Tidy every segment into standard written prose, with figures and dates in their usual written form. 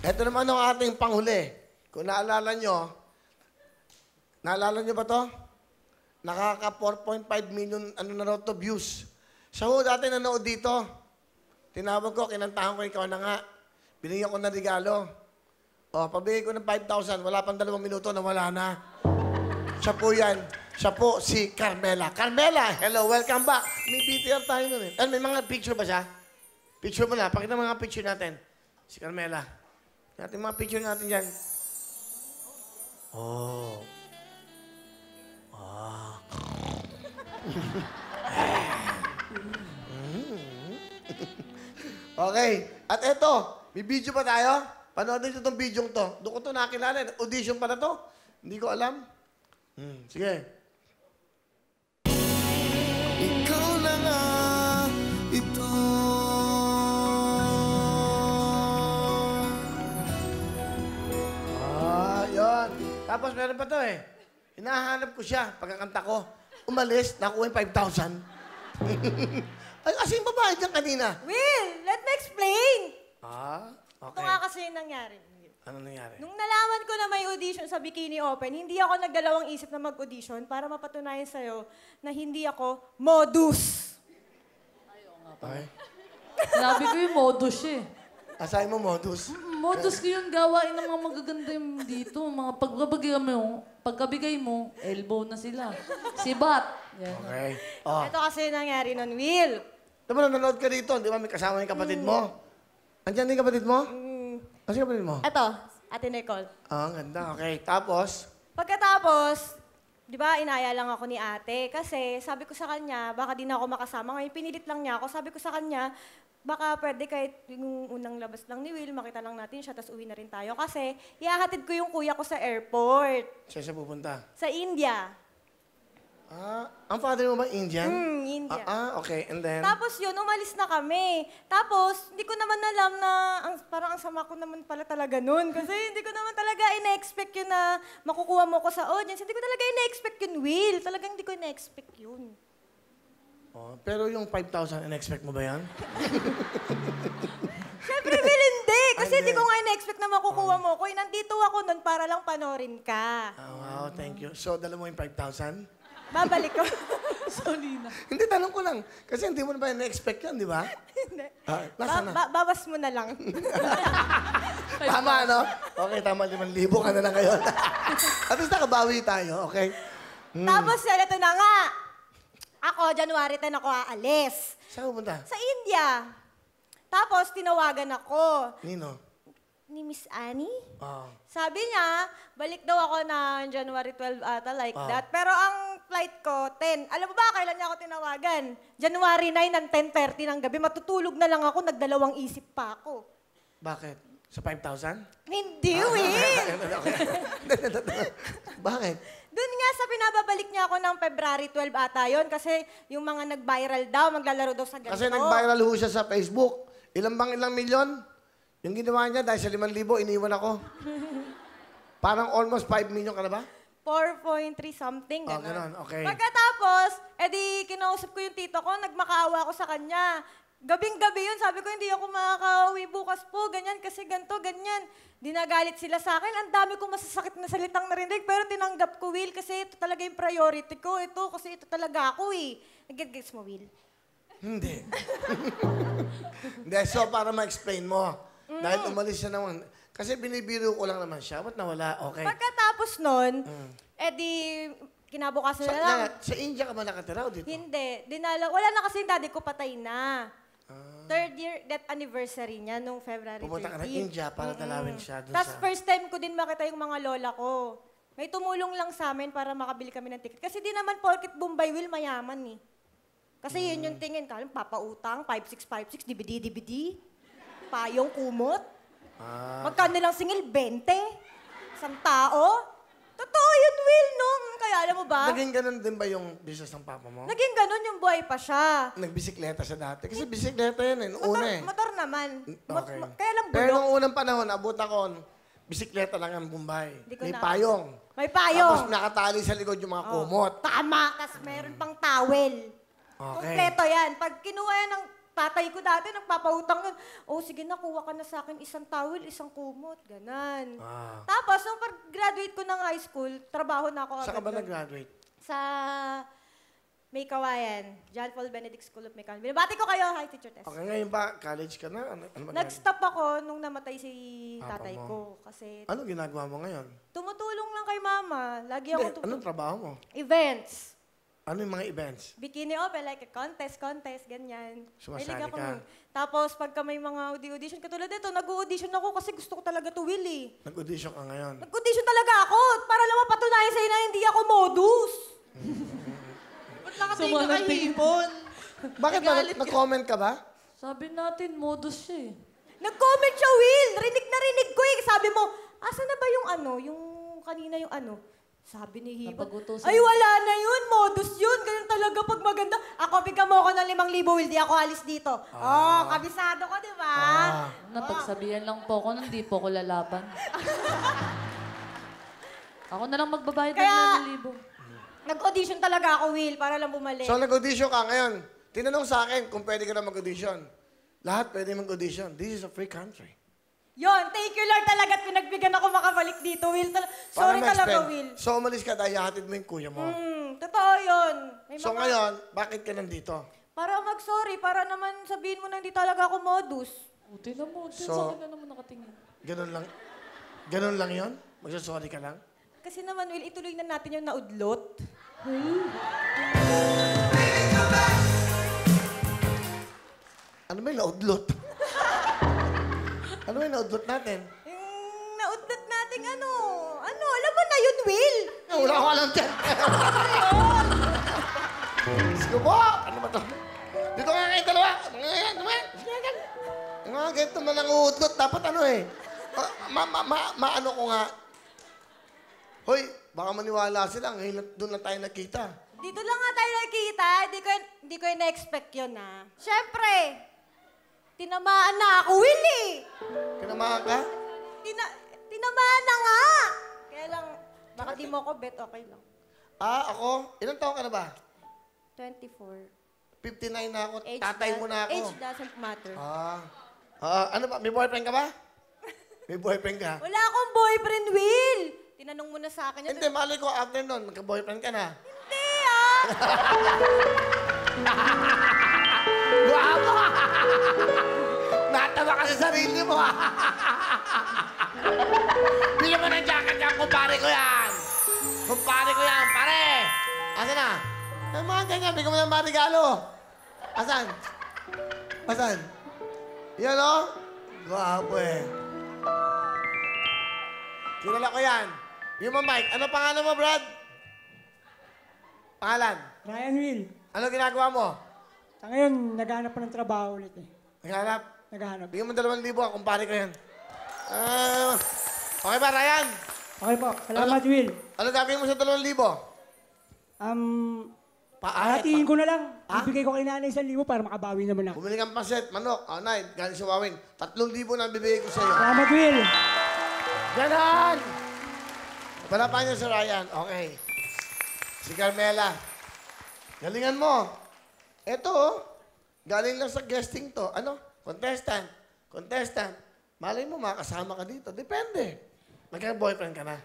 Ito naman ang ating panghuli. Kung naalala nyo ba to? Nakaka 4.5 million na raw to views. Siya ho dati nanood dito. Tinawag ko, kinantahan ko, ikaw na nga. Binigyan ko ng regalo. O, pabigay ko ng 5,000. Wala pang 2 minuto, nawala na. Siya po yan. Siya po si Carmela. Carmela, hello, welcome back. May BTR tayo nun eh. May mga picture ba siya? Picture mo na. Pakita mga picture natin. Si Carmela. Natin mga picture natin yan. Oh. Ah. Okay. At eto, may video pa tayo. Panoodin nyo itong video to. Doon ko ito nakilala. Audition pa na to. Hindi ko alam. Sige. Ikaw na nga ito. Yun. Tapos meron pa to eh. Hinahanap ko siya pagkakanta ko. Umalis, nakuha yung 5,000. Ay, kasi yung babae dyan kanina. Will, let me explain. Okay. Ito nga kasi yung nangyari. Ano nangyari? Nung nalaman ko na may audition sa Bikini Open, hindi ako nagdalawang isip na mag-audition para mapatunayan sa'yo na hindi ako modus. Okay. Sabi ko yung modus eh. Asahin mo modus. Modus ko yung gawain ng mga magaganda yung dito. Mga pagkabigay mo, elbow na sila. Sibat. Yan. Okay. Oh. Ito kasi yung nangyari nun, Will. Diba nanonood ka dito? Di ba may kasama yung kapatid mo? Andiyan yung kapatid mo? Ano yung kapatid mo? Ito, Ate Nicole. Ang ganda. Okay. Tapos? Pagkatapos, di ba, inaya lang ako ni ate. Kasi sabi ko sa kanya, baka di na ako makasama. Ngayon, pinilit lang niya ako. Sabi ko sa kanya, baka pwede kahit yung unang labas lang ni Will, makita lang natin siya, tapos uwi na rin tayo. Kasi, ihahatid ko yung kuya ko sa airport. Saan siya pupunta? Sa India. Ang father mo ba Indian? India. Okay. And then? Tapos yun, umalis na kami. Tapos, hindi ko naman alam na, parang ang sama ko naman pala talaga nun. Kasi hindi ko naman talaga ina-expect yun na makukuha mo ko sa audience. Hindi ko talaga ina-expect yun, Will. Talagang hindi ko ina-expect yun. Oh, pero yung 5,000, in-expect mo ba yan? Siyempre, Will, hindi. Kasi hindi ko nga ina-expect na makukuha mo ko. Nandito ako nun para lang panorin ka. Wow, thank you. So, dala mo yung 5,000? Babalik ko. Solina. Hindi, tanong ko lang. Kasi hindi mo na ba na-expect yan, di ba? Hindi. Nasaan na? Bawas mo na lang. Tama, no? Okay, tama. 5,000 ka na lang ngayon. At least nakabawi tayo, okay? Tapos yan, ito na nga. Ako, January 10 ako aalis. Saan pupunta? Sa India. Tapos, tinawagan ako. Nino? Ni Miss Annie. Oh. Sabi niya, balik daw ako na January 12 ata, like that. Pero ang flight ko, 10. Alam mo ba, kailan niya ako tinawagan? January 9 ng 10:30 ng gabi. Matutulog na lang ako, nagdalawang isip pa ako. Bakit? Sa 5,000? Hindi, Will! Bakit? Doon nga sa pinababalik niya ako ng February 12 ata yon kasi yung mga nag-viral daw, maglalaro daw sa ganito. Kasi nag-viral ho siya sa Facebook. Ilang milyon? Yung ginawa niya, dahil sa 5,000, iniwan ako. Parang almost 5 million ka na ba? 4.3 something, gano'n. Gano'n, okay. Pagkatapos, edi kinausap ko yung tito ko, nagmakaawa ako sa kanya. Gabing-gabi yun, sabi ko, hindi ako makakauwi bukas po, ganyan, kasi ganito, ganyan. Dinagalit sila sa akin, ang dami kong masasakit na salitang narinig, pero tinanggap ko, Will, kasi ito talaga yung priority ko. Ito, kasi ito talaga ako eh. Nag-gets mo, Will? Hindi. Hindi, so para ma-explain mo. Dahil umalis siya naman. Kasi binibiro ko lang naman siya. Ba't nawala? Okay. Pagkatapos nun, edi kinabukasan na lang. Sa India ka ba nakatira o dito? Hindi. Wala na kasi yung daddy ko, patay na. Third year death anniversary niya nung February 13. Pumunta ka ng India para talawin siya doon Tapos sa... first time ko din makita yung mga lola ko. May tumulong lang sa amin para makabili kami ng ticket. Kasi di naman porket Bombay Will mayaman eh. Kasi yun yung tingin. Kalang papautang, 5656, DVD. Payong kumot. Magkano lang singil? 20? Isang tao? Totoo yun, Will, no? Kaya alam mo ba? Naging ganun din ba yung business ng papa mo? Naging ganun yung buhay pa siya. Nagbisikleta siya dati. Kasi bisikleta yun eh. Noong una eh. Motor naman. Okay. Kaya lang Pero bulok. nung unang panahon, abot ako, bisikleta lang ang Bombay. Di ko May na- payong. May payong. Tapos nakatali sa likod yung mga kumot. Tama. Tapos meron pang towel. Okay. Kompleto yan. Pag kinuha yan ng tatay ko dati, nagpapautang yun. Oh, sige na, kuha ka na sa akin isang towel, isang kumot. Ganan. Ah. Tapos, nung pag-graduate ko ng high school, trabaho na ako Saan ka ba doon. nag-graduate? Sa May Kawayan, John Paul Benedict School of Mechanics. Binabati ko kayo, hi Teacher Tess. Okay, ngayon ba? College ka na? Ano ba Nag-stop ako nung namatay si Papa tatay mo. ko. Kasi Ano ginagawa mo ngayon? tumutulong lang kay mama. Lagi Hindi, ako anong trabaho mo? Events. Ano yung mga events? Bikini open, like a contest, ganyan. Sumasali Mahilig ako ka? nun. Tapos, pagka may mga audition, katulad dito, nag-audition ako kasi gusto ko talaga to will eh. Nag-audition ka ngayon. Nag-audition talaga ako para lang mapatunayan sa'yo na hindi ako modus. Ba't nakatingin ka kay Hipon? Bakit ba? Nag-comment ka ba? Sabi natin, modus siya eh. Nag-comment siya, Will. Rinig na rinig ko eh. Sabi mo, asa na ba yung yung kanina yung Sabi ni Hipon, Napagutusan. ay wala na yun, modus yun. Ganun talaga pag maganda. Ako, bigyan mo ako ng 5,000, Will. Di ako alis dito. Oh, kabisado ko, di ba? Napagsabihan lang po ako, hindi po ako lalaban. Ako na lang magbabayad Kaya- ng 1,000. Nag-audition talaga ako, Will, para lang bumalik. So, nag-audition ka ngayon. Tinanong sa akin kung pwede ka na mag-audition. Lahat pwede mag-audition. This is a free country. Yon, thank you Lord talaga at pinagbigyan ako makabalik dito, Will. Sorry Para talaga, ma-expend. Will. So, umalis ka dahil hatid mo yung kuya mo. Totoo yun. May So, ngayon, bakit ka nandito? Para mag-sorry, para naman sabihin mo na hindi talaga ako modus. Buti na mo, So- sa akin na naman nakatingin. Ganun lang yon? Magsasorry ka lang? Kasi naman, Will, ituloy na natin yung naudlot. Ano ba yung naudlot? Ano ba yung naudlot natin? Yung naudlot nating alam mo na yun, Will? Wala ko alam dyan. Sige po! Ano ba to? Dito nga kayo dalawa. Ano ba? Yung mga ganito man ang uudlot. Dapat ano eh. Maano ko nga. Hoy, baka maniwala sila. Ngayon doon lang tayo nakita. Dito lang nga tayo nakikita. Hindi ko na-expect yun, ha? Siyempre, tinamaan na ako, Will, eh. Kinamahan ka? Tinamaan na nga. Kaya lang, baka di mo ako bet, okay lang. Ako? Ilang taon ka na ba? 24. 59 na ako. Tatay mo na ako. Age doesn't matter. Ano ba? May boyfriend ka ba? May boyfriend ka? Wala akong boyfriend, Will. Tinanong mo na sa akin yan. Hindi, malay ko after nun, magka-boyfriend ka na. Hindi, ah. Guwapo! Natawa ka sa sarili mo, ha? Bigyan mo ng jacket yan, kumpare ko yan! Kumpare ko yan, pare! Asan na? Ay, mga ganyan, bigyan mo ng mga regalo. Asan? Asan? Yan, o? Guwapo, eh. Kilala ko yan. Yung Mike, ano pangalan mo, Brad? Pangalan? Ryan Will. Ano ginagawa mo? Sa ngayon, naghahanap pa ng trabaho ulit eh. Naghanap? Naghahanap. Bigyan mo 2,000, kumpare ko yan. Okay ba, Ryan? Okay po. Salamat, Will. Ano gagawin mo sa 2,000? Hatiin ko na lang. Ibigay ko kay nanay 1,000 para makabawi naman ako. Bumili kang paset, manok, nay, galing sa Wawin. 3,000 na bibigay ko sa'yo. Salamat, Will. Ganon! Palapan niyo si Ryan. Okay. Si Carmela. Galingan mo. Ito, galing lang sa guesting to. Ano? Contestant. Contestant. Malay mo, makasama ka dito. Depende. Nagka-boyfriend ka na?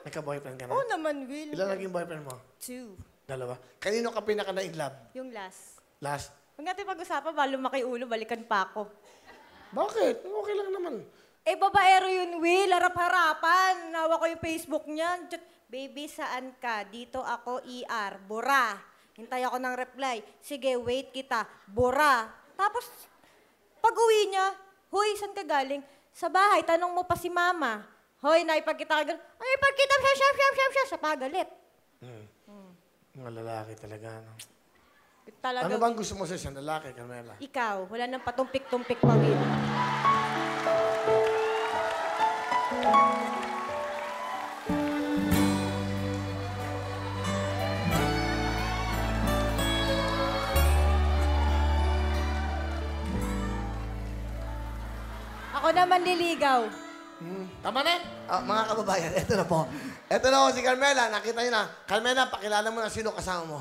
Nagka-boyfriend ka na? Oo naman, Will. Ilan naging boyfriend mo? 2. 2. Kanino ka pinaka na in love? Yung last. Last? Huwag natin pag-usapan, ba lumaki ulo, balikan pa ako. Bakit? Okay lang naman. Eh, babaero yun, Will. Harap-harapan. Nawa ko yung Facebook niyan. Baby, saan ka? Dito ako, ER. Bura. Hintay ako ng reply. Sige, wait kita. Bura. Tapos, pag-uwi niya, Hoy, saan ka galing? Sa bahay, tanong mo pa si mama. Hoy, naipagkita ka gano'n. Ay, ipagkita siya. Sa pagalit. Mga lalaki talaga, no? Talaga. Ano bang gusto mo sa isang lalaki, Carmela? Ikaw, wala nang patumpik-tumpik pa, Will. Ako naman liligaw. Tama na? Mga kababayan, eto na po. Eto na po si Carmela. Nakita niyo na. Carmela, pakilala mo na sino kasama mo.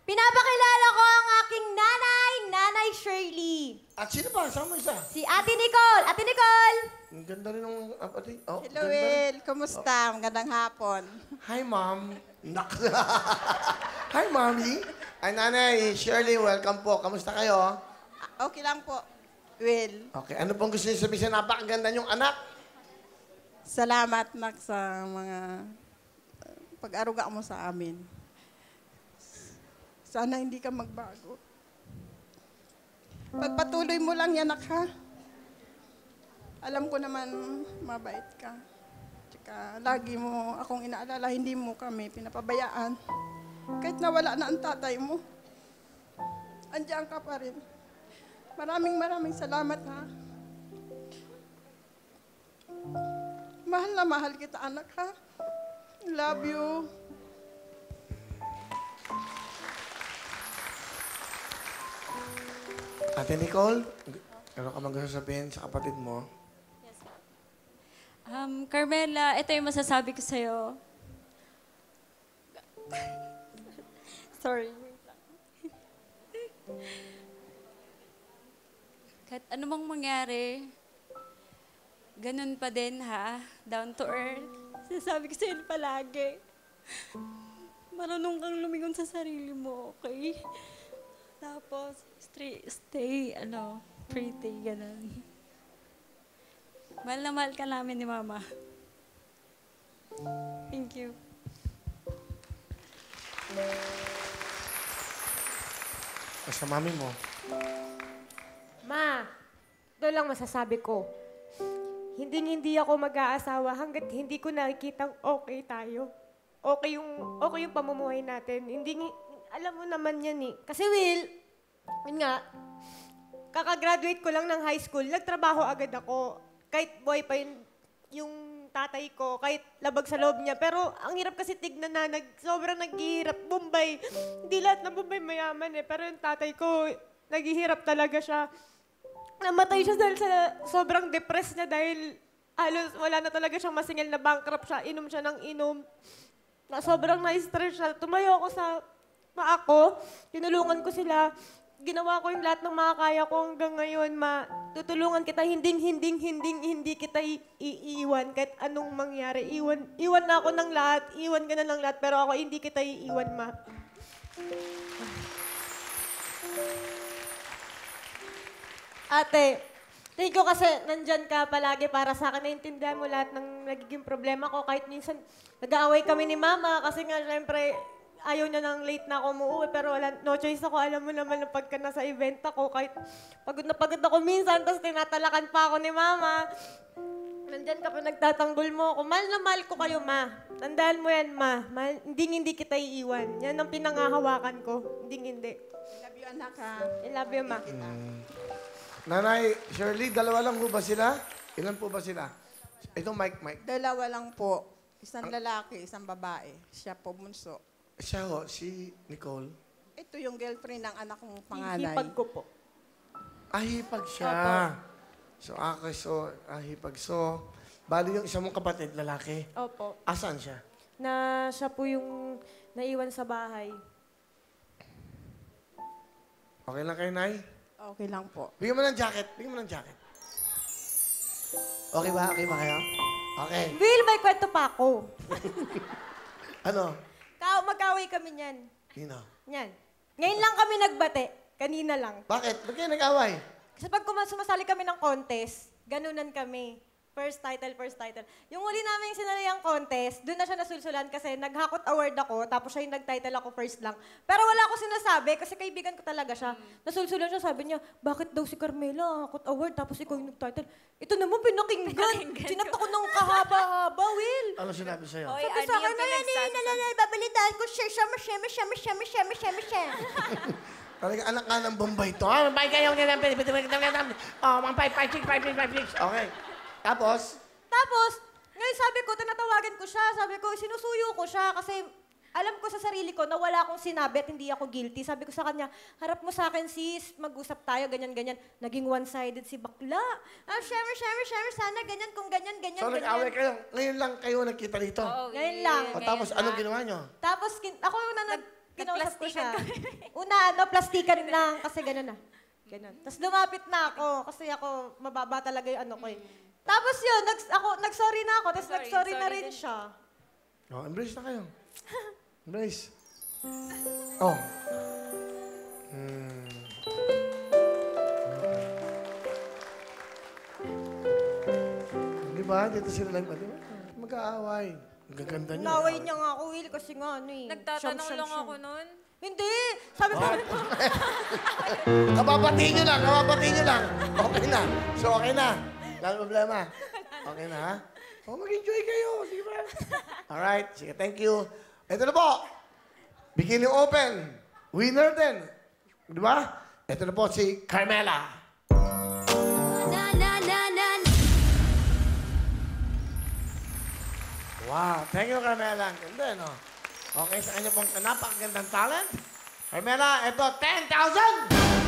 Pinapakilala ko ang aking nanay, Nanay Shirley. At sino pa? Saan mo isa? Si Ate Nicole. Ate Nicole! Ang ganda rin ng apatid. Oh, Hello, ganda rin. Will. Kumusta? Magandang hapon. Hi, Ma'am. Nak. Hi, Mommy. Ay, Nanay Shirley, welcome po. Kamusta kayo? Okay lang po, Will. Okay, ano pong gusto niyo sabihin sa napakaganda niyong anak? Salamat, Nak, sa mga pag-aruga mo sa amin. Sana hindi ka magbago. Pagpatuloy mo lang yan, Nak, ha? Alam ko naman, mabait ka. Tsaka, lagi mo akong inaalala, hindi mo kami pinapabayaan. Kahit nawala na ang tatay mo, andiyan ka pa rin. Maraming salamat, ha? Mahal na mahal kita, anak, ha? Love you. Ate Nicole, ano ka gusto sabihin sa kapatid mo? Carmela, ito yung masasabi ko sa'yo. Sorry. wait lang. Kahit anumang mangyari, ganun pa din ha, down to earth. Sinasabi ko sa'yo palagi. Marunong kang lumingon sa sarili mo, okay? Tapos, stay, pretty, ganun. Mahal na mahal ka namin ni Mama. Thank you. Sa mami mo? Ma, ito lang masasabi ko. Hindi ako mag-aasawa hanggat hindi ko nakikitang okay tayo. Okay yung pamumuhay natin. Alam mo naman yan eh. Kasi Will, yun nga, kakagraduate ko lang ng high school, nagtrabaho agad ako. Kahit boy pa yung tatay ko, kahit labag sa loob niya. Pero ang hirap kasi tignan na, sobrang naghihirap. Bombay, hindi lahat ng Bombay mayaman eh. Pero yung tatay ko, naghihirap talaga siya. Namatay siya dahil sa sobrang depressed niya dahil halos wala na talaga siyang masingil na bankrupt siya. Inom siya ng inom. Na sobrang na-stress siya. Tumayo ako sa paa ko, tinulungan ko sila. Ginawa ko yung lahat ng makakaya ko hanggang ngayon, ma. Tutulungan kita, hindi kita iiwan kahit anong mangyari. Iwan na ako ng lahat, iwan ka na ng lahat, pero ako hindi kita iiwan, ma. Ate, thank you kasi nandyan ka palagi para sa akin. Naintindihan mo lahat ng nagiging problema ko. Kahit minsan nag-aaway kami ni Mama kasi nga syempre ayaw niya nang late na ako umuwi. Pero no choice ako. Alam mo naman na pagka nasa event ako, kahit pagod na pagod ako minsan, tapos tinatalakan pa ako ni Mama. Nandyan ka pa nagtatanggol mo ako. Mahal na mahal ko kayo, Ma. Tandaan mo yan, Ma. Hindi kita iiwan. Yan ang pinangahawakan ko. Hindi. Love you, anak, ha? I love you, Ma. Nanay Shirley, dalawa lang po ba sila? Ilan po ba sila? Ito, Mike. Dalawa lang po. Isang lalaki, isang babae. Siya po bunso. Siya ho, si Nicole. Ito yung girlfriend ng anak kong panganay. Hipag ko po. Ahipag siya. Ahipag. So, bali yung isa mong kapatid, lalaki. Opo. Asan siya? Na siya po yung naiwan sa bahay. Okay lang kayo, Nay? Okay lang po. Bigyan mo ng jacket. Okay ba? Okay ba kayo? Okay. Will, may kwento pa ako. Ano? Mag-away kami niyan. Nino? Niyan. Ngayon lang kami nagbate. Kanina lang. Bakit? Ba't kayo nag-away? Kasi pag sumasali kami ng contest, ganunan kami. First title. Yung huli namin sinaliang contest, doon na siya nasulsulan kasi naghakot award ako, tapos siya yung nag-title ako first lang. Pero wala ako sinasabi kasi kaibigan ko talaga siya. Nasulsulan siya, sabi niya, bakit daw si Carmela hakot award tapos ikaw yung nag-title? Ito naman pinakinggan. Sinat ako ng kahaba-haba, Will. Ano sinabi sa'yo? Sabi sa akin, babalitaan ko, share. Talaga anak nga ng Bombay to. Ah, Bombay kayo. Mga 5, 6. Okay. Tapos, ngayon sabi ko, tinatawagan ko siya. Sabi ko, sinusuyo ko siya kasi alam ko sa sarili ko na wala akong sinabi at hindi ako guilty. Sabi ko sa kanya, harap mo sa akin sis, mag-usap tayo, ganyan. Naging one-sided si bakla. Share, sana ganyan, kung ganyan. so nag-away kayo. Ngayon lang kayo nagkita dito. Ngayon lang. O tapos, anong ginawa nyo? Tapos, ako na kinausap ko siya. Nagplastikan Una, plastikan lang, kasi gano'n na. Gano'n. Tapos lumapit na ako, kasi ako, mababa talaga yung ano ko eh. Tapos yun, nag-sorry na ako, tapos nag-sorry na rin siya. Oh, embrace na kayo. Embrace. Oh. Di ba? Dito sila lang. Di ba? Mag-aaway. Ang gaganda niya. Naway niya nga ako, Will, kasi nga ano eh. Nagtatanong lang ako nun. Hindi! Sabi ko, Kababatiin nyo lang, kababatiin nyo lang. Okay na. So, okay na. Wala problema. Okay na, ha? Oh, mag-enjoy kayo. Sige ba? Alright. Sige, thank you. Ito na po. Bikini Open. Winner din. Di ba? Ito na po si Carmela. Wow. Thank you, Carmela. Ang ganda, no? Okay, sa kanya pong napakagandang talent. Carmela, ito, 10,000!